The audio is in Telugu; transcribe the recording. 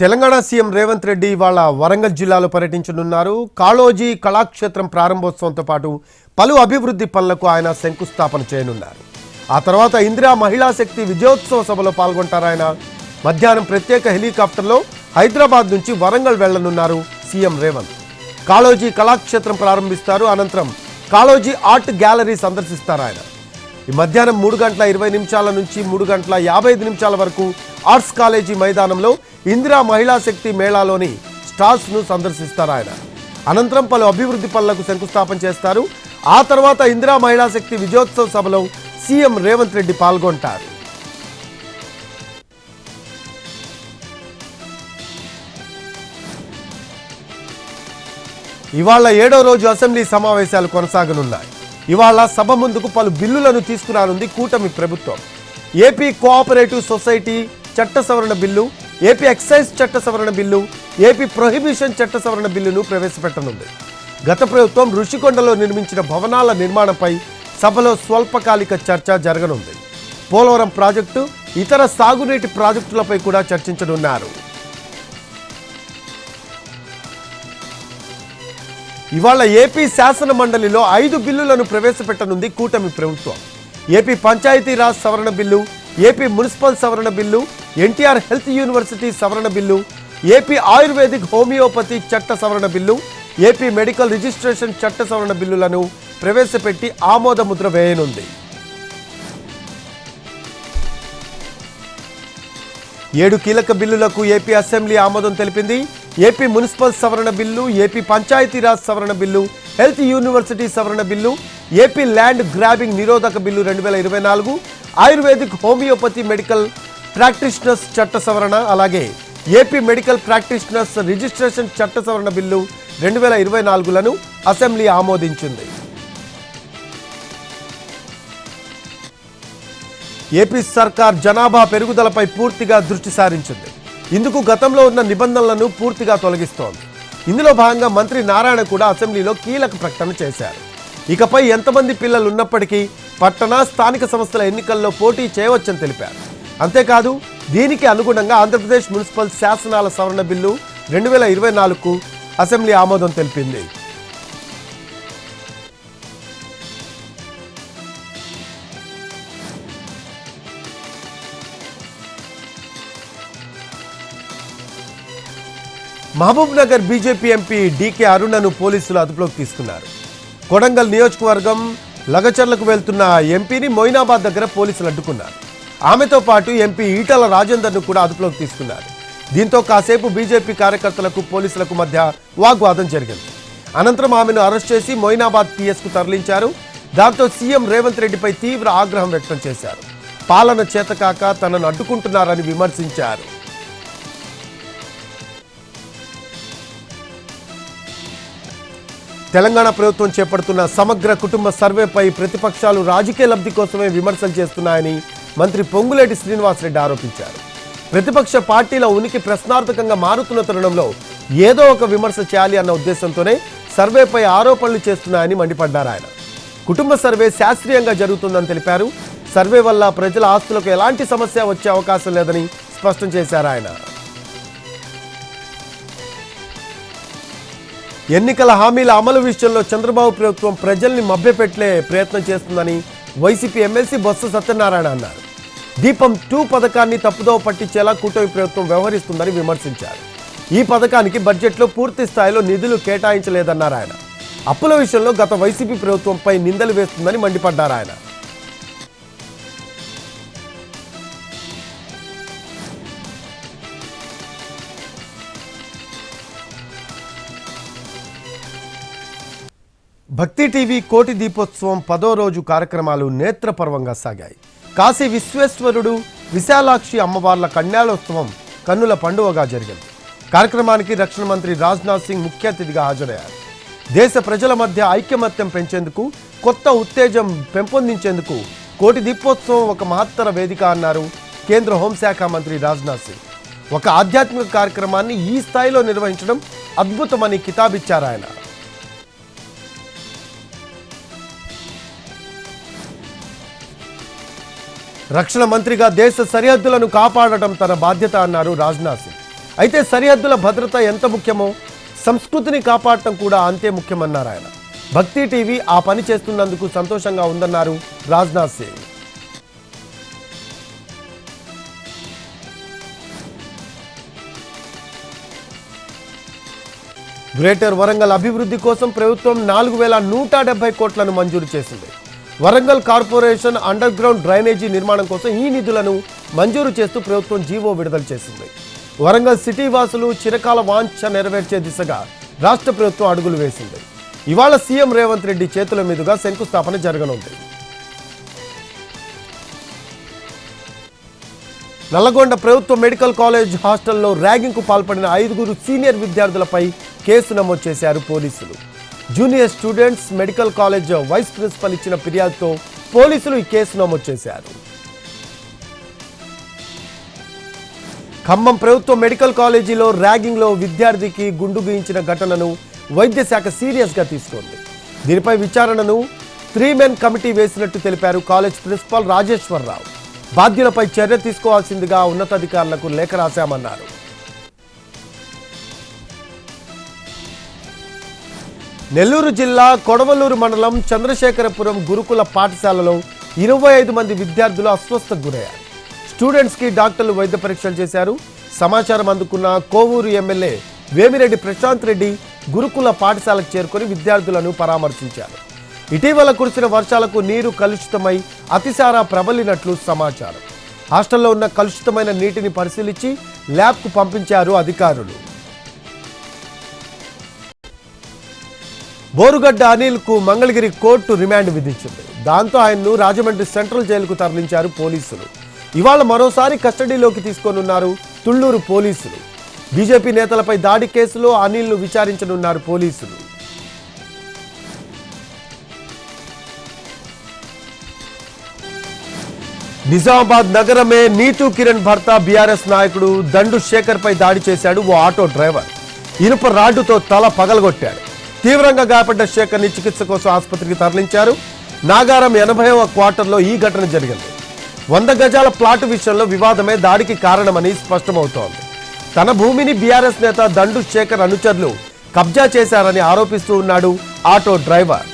తెలంగాణ సీఎం రేవంత్ రెడ్డి ఇవాళ వరంగల్ జిల్లాలో పర్యటించనున్నారు. కాళోజీ కళాక్షేత్రం ప్రారంభోత్సవంతో పాటు పలు అభివృద్ధి పనులకు ఆయన శంకుస్థాపన చేయనున్నారు. ఆ తర్వాత ఇందిరా మహిళా శక్తి విజయోత్సవ సభలో పాల్గొంటారు. ఆయన మధ్యాహ్నం ప్రత్యేక హెలికాప్టర్లో హైదరాబాద్ నుంచి వరంగల్ వెళ్లనున్నారు సీఎం రేవంత్. కాళోజీ కళాక్షేత్రం ప్రారంభిస్తారు. అనంతరం కాళోజీ ఆర్ట్ గ్యాలరీ సందర్శిస్తారు. ఆయన ఈ మధ్యాహ్నం 3:20 నుంచి 3:55 వరకు ఆర్ట్స్ కాలేజీ మైదానంలో ఇందిరా మహిళా శక్తి మేళాలోని స్టాల్స్ను సందర్శిస్తారు. ఆయన అనంతరం పలు అభివృద్ధి పనులకు శంకుస్థాపన చేస్తారు. ఆ తర్వాత ఇందిరా మహిళా శక్తి విజయోత్సవ సభలో సీఎం రేవంత్ రెడ్డి పాల్గొంటారు. ఇవాళ 7వ రోజు అసెంబ్లీ సమావేశాలు కొనసాగనున్నాయి. ఇవాళ సభ ముందుకు పలు బిల్లులను తీసుకురానుంది కూటమి ప్రభుత్వం. ఏపీ కోఆపరేటివ్ సొసైటీ చట్ట సవరణ బిల్లు, ఏపీ ఎక్సైజ్ చట్ట సవరణ బిల్లు, ఏపీ ప్రొహిబిషన్ చట్ట సవరణ బిల్లును ప్రవేశపెట్టనుంది. గత ప్రభుత్వం ఋషికొండలో నిర్మించిన భవనాల నిర్మాణంపై సభలో స్వల్పకాలిక చర్చ జరగనుంది. పోలవరం ప్రాజెక్టు, ఇతర సాగునీటి ప్రాజెక్టులపై కూడా చర్చించనున్నారు. ఇవాళ ఏపీ శాసన మండలిలో 5 బిల్లులను ప్రవేశపెట్టనుంది కూటమి ప్రభుత్వం. ఏపీ పంచాయతీరాజ్ సవరణ బిల్లు, ఏపీ మున్సిపల్ సవరణ బిల్లు, ఎన్టీఆర్ హెల్త్ యూనివర్సిటీ సవరణ బిల్లు, ఏపీ ఆయుర్వేదిక్ హోమియోపతి చట్ట సవరణ బిల్లు, ఏపీ మెడికల్ రిజిస్ట్రేషన్ చట్ట సవరణ బిల్లులను ప్రవేశపెట్టి ఆమోద ముద్ర వేయనుంది. 7 కీలక బిల్లులకు ఏపీ అసెంబ్లీ ఆమోదం తెలిపింది. ఏపీ మున్సిపల్ సవరణ బిల్లు, ఏపీ పంచాయతీరాజ్ సవరణ బిల్లు, హెల్త్ యూనివర్సిటీ సవరణ బిల్లు, ఏపీ ల్యాండ్ గ్రాబింగ్ నిరోధక bill 2024, ayurvedic homeopathy medical practitioners చట్ట సవరణ, అలాగే ఏపీ మెడికల్ ప్రాక్టీషనర్స్ రిజిస్ట్రేషన్ చట్ట సవరణ బిల్లు 2024లను అసెంబ్లీ ఆమోదించింది. ఏపీ సర్కార్ జనాభా పెరుగుదలపై పూర్తిగా దృష్టి సారించింది. ఇందుకు గతంలో ఉన్న నిబంధనలను పూర్తిగా తొలగిస్తోంది. ఇందులో భాగంగా మంత్రి నారాయణ కూడా అసెంబ్లీలో కీలక ప్రకటన చేశారు. ఇకపై ఎంతమంది పిల్లలు ఉన్నప్పటికీ పట్టణ స్థానిక సంస్థల ఎన్నికల్లో పోటీ చేయవచ్చని తెలిపారు. అంతేకాదు, దీనికి అనుగుణంగా ఆంధ్రప్రదేశ్ మున్సిపల్ శాసనాల సవరణ బిల్లు 2024కు అసెంబ్లీ ఆమోదం తెలిపింది. Mahabubnagar BJP MP DK అరుణను పోలీసులు అదుపులోకి తీసుకున్నారు. కొడంగల్ నియోజకవర్గం లగచర్లకు వెళ్తున్న ఎంపీని మొయినాబాద్ దగ్గర పోలీసులు అడ్డుకున్నారు. ఆమెతో పాటు ఎంపీ ఈటల రాజేందర్ను కూడా అదుపులోకి తీసుకున్నారు. దీంతో కాసేపు బీజేపీ కార్యకర్తలకు పోలీసులకు మధ్య వాగ్వాదం జరిగింది. అనంతరం ఆమెను అరెస్ట్ చేసి మొయినాబాద్ పిఎస్కు తరలించారు. దాంతో సీఎం రేవంత్ రెడ్డిపై తీవ్ర ఆగ్రహం వ్యక్తం చేశారు. పాలన చేతకాక తనను అడ్డుకుంటున్నారని విమర్శించారు. తెలంగాణ ప్రభుత్వం చేపడుతున్న సమగ్ర కుటుంబ సర్వేపై ప్రతిపక్షాలు రాజకీయ లబ్ధి కోసమే విమర్శలు చేస్తున్నాయని మంత్రి పొంగులేటి శ్రీనివాసరెడ్డి ఆరోపించారు. ప్రతిపక్ష పార్టీల ఉనికి ప్రశ్నార్థకంగా మారుతున్న తరుణంలో ఏదో ఒక విమర్శ చేయాలి అన్న ఉద్దేశంతోనే సర్వేపై ఆరోపణలు చేస్తున్నాయని మండిపడ్డారు. ఆయన కుటుంబ సర్వే శాస్త్రీయంగా జరుగుతుందని తెలిపారు. సర్వే వల్ల ప్రజల ఆస్తులకు ఎలాంటి సమస్య వచ్చే అవకాశం లేదని స్పష్టం చేశారు. ఆయన ఎన్నికల హామీల అమలు విషయంలో చంద్రబాబు ప్రభుత్వం ప్రజల్ని మభ్యపెట్టే ప్రయత్నం చేస్తుందని వైసీపీ ఎమ్మెల్సీ బొత్స సత్యనారాయణ అన్నారు. దీపం 2 పథకాన్ని తప్పుదోవ పట్టించేలా కూటమి ప్రభుత్వం వ్యవహరిస్తుందని విమర్శించారు. ఈ పథకానికి బడ్జెట్లో పూర్తి స్థాయిలో నిధులు కేటాయించలేదన్నారు. ఆయన అప్పుల విషయంలో గత వైసీపీ ప్రభుత్వంపై నిందలు వేస్తుందని మండిపడ్డారు. ఆయన భక్తి టీవీ కోటి దీపోత్సవం 10వ రోజు కార్యక్రమాలు నేత్రపర్వంగా సాగాయి. కాశీ విశ్వేశ్వరుడు, విశాలాక్షి అమ్మవార్ల కన్యాలోత్సవం కన్నుల పండువగా జరిగింది. కార్యక్రమానికి రక్షణ మంత్రి రాజ్నాథ్ సింగ్ ముఖ్య అతిథిగా హాజరయ్యారు. దేశ ప్రజల మధ్య ఐక్యమత్యం పెంచేందుకు, కొత్త ఉత్తేజం పెంపొందించేందుకు కోటి దీపోత్సవం ఒక మహత్తర వేదిక అన్నారు కేంద్ర హోంశాఖ మంత్రి రాజ్నాథ్ సింగ్. ఒక ఆధ్యాత్మిక కార్యక్రమాన్ని ఈ స్థాయిలో నిర్వహించడం అద్భుతమని కితాబిచ్చారు. ఆయన రక్షణ మంత్రిగా దేశ సరిహద్దులను కాపాడటం తన బాధ్యత అన్నారు రాజ్నాథ్ సింగ్. అయితే సరిహద్దుల భద్రత ఎంత ముఖ్యమో సంస్కృతిని కాపాడటం కూడా అంతే ముఖ్యమన్నారు ఆయన. భక్తి టీవీ ఆ పని చేస్తున్నందుకు సంతోషంగా ఉందన్నారు రాజ్నాథ్ సింగ్. గ్రేటర్ వరంగల్ అభివృద్ధి కోసం ప్రభుత్వం 4170 కోట్లను మంజూరు చేసింది. Warangal corporation under ground drainage నిర్మాణం కోసం ఈ నిధులను మంజూరు చేస్తూ ప్రభుత్వం జీవో విడుదల చేసింది. వరంగల్ సిటీ వాసులు చిరకాల వాంఛ నెరవేర్చే దిశగా రాష్ట్ర ప్రభుత్వం అడుగులు వేసింది. ఇవాళ సీఎం రేవంత్ రెడ్డి చేతుల మీదుగా శంకుస్థాపన జరగనుంది. నల్లగొండ ప్రభుత్వ మెడికల్ కాలేజ్ హాస్టల్లో ర్యాగింగ్కు పాల్పడిన 5 సీనియర్ విద్యార్థులపై కేసు నమోదు చేశారు పోలీసులు. Junior students medical college vice principal ఇచ్చిన ఫిర్యాదుతో పోలీసులు ఈ కేసు నమోదు చేశారు. ఖమ్మం ప్రభుత్వ మెడికల్ కాలేజీలో ర్యాగింగ్లో విద్యార్థికి గుండు గీయించిన ఘటనను వైద్య శాఖ సీరియస్గా తీసుకుంది. దీనిపై విచారణను 3 మెన్ కమిటీ వేసినట్టు తెలిపారు కాలేజ్ ప్రిన్సిపాల్ రాజేశ్వరరావు. బాధ్యులపై చర్య తీసుకోవాల్సిందిగా ఉన్నతాధికారులకు లేఖ రాశామన్నారు. నెల్లూరు జిల్లా కొడవలూరు మండలం చంద్రశేఖరపురం గురుకుల పాఠశాలలో 25 మంది విద్యార్థులు అస్వస్థతకు గురయ్యారు. స్టూడెంట్స్కి డాక్టర్లు వైద్య పరీక్షలు చేశారు. సమాచారం అందుకున్న కోవూరు ఎమ్మెల్యే వేమిరెడ్డి ప్రశాంత్ రెడ్డి గురుకుల పాఠశాలకు చేరుకొని విద్యార్థులను పరామర్శించారు. ఇటీవల కురిసిన వర్షాలకు నీరు కలుషితమై అతిసారా ప్రబలినట్లు సమాచారం. హాస్టల్లో ఉన్న కలుషితమైన నీటిని పరిశీలించి ల్యాబ్కు పంపించారు అధికారులు. బోరుగడ్డ అనిల్కు మంగళగిరి కోర్టు రిమాండ్ విధించింది. దాంతో ఆయన్ను రాజమండ్రి సెంట్రల్ జైలుకు తరలించారు పోలీసులు. ఇవాళ మరోసారి కస్టడీలోకి తీసుకోనున్నారు తుళ్లూరు పోలీసులు. బీజేపీ నేతలపై దాడి కేసులో అనిల్ను విచారించనున్నారు పోలీసులు. నిజామాబాద్ నగరమే నీతూ కిరణ్ భర్త బీఆర్ఎస్ నాయకుడు దండు శేఖర్ పై దాడి చేశాడు ఓ ఆటో డ్రైవర్. ఇనుప రాడ్డుతో తల పగలగొట్టాడు. తీవ్రంగా గాయపడ్డ శేఖర్ని చికిత్స కోసం ఆసుపత్రికి తరలించారు. నాగారం 80వ క్వార్టర్లో ఈ ఘటన జరిగింది. 100 గజాల ప్లాటు విషయంలో వివాదమే దాడికి కారణమని స్పష్టమవుతోంది. తన భూమిని బీఆర్ఎస్ నేత దండు శేఖర్ అనుచరులు కబ్జా చేశారని ఆరోపిస్తూ ఉన్నాడు ఆటో డ్రైవర్.